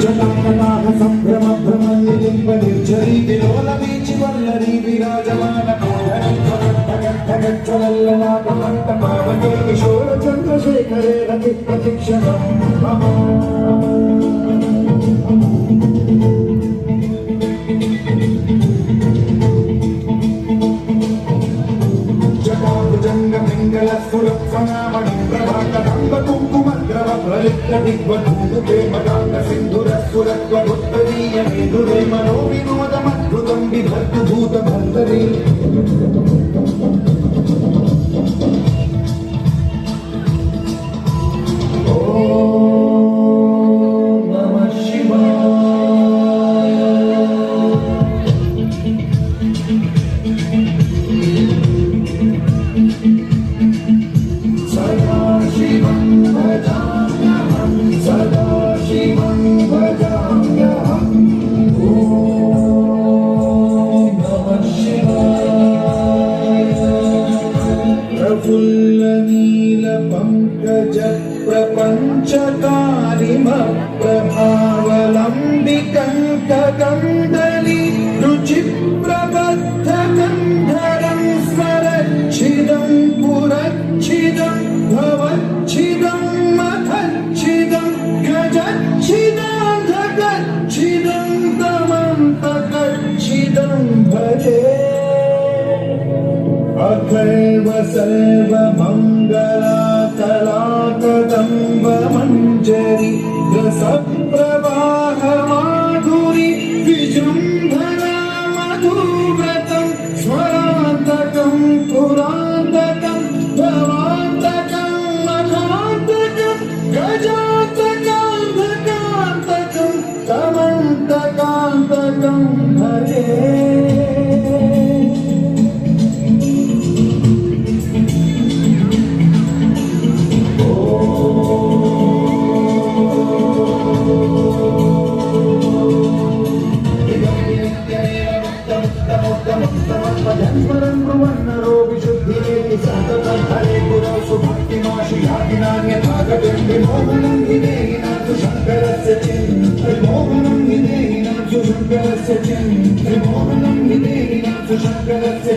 జటాకటాహ సంభ్రమ భ్రమలింబ నిర్జరీ విలోల వీచి వల్లరీ విరాజమాన పావకే కిశోర చంద్రశేఖరే రతి ప్రతిక్షణం జటాభుజంగ పింగళ స్ఫురత్సనామణి ప్రభాకరంబ కుంకుమద్రవ ప్రలిప్త దిగ్వధూత ప్రేమకాంత సింధుర స్ఫురత్వరుత్తరీయ మేధురే మనో వినోదమద్భుతం విభర్తు భూత భర్తరీ पंकज प्रपंचकारिम प्रभावलंबिकंकंदली रुचि प्रबद्ध कंधरं स्वरच्छिदं पुरच्छिदं भवच्छिदं मथच्छिदं गजच्छिदाधगच्छिदं तमन्तकच्छिदं भजे अथैव सर्वमङ्गला कलाकदम्ब मञ्जरी रसप्रवाह माधुरी विजृम्भणा मधुव्रतं स्वरान्तकं पुरान्तकं भवान्तकं मठान्तकं गजान्तकान्तकान्तकं तमन्तकान्तकं भजे जन्मरन्मन्नरो विशुद्धिरेति सततं हरे गुरौ सुभक्तिनाशियादिनान्यथागतं विमोहनं विदेहिनां सुशङ्करस्य विमोहनं विदेहिनां सुशङ्करस्य विमोहनं विदेहिनां सुशङ्करस्य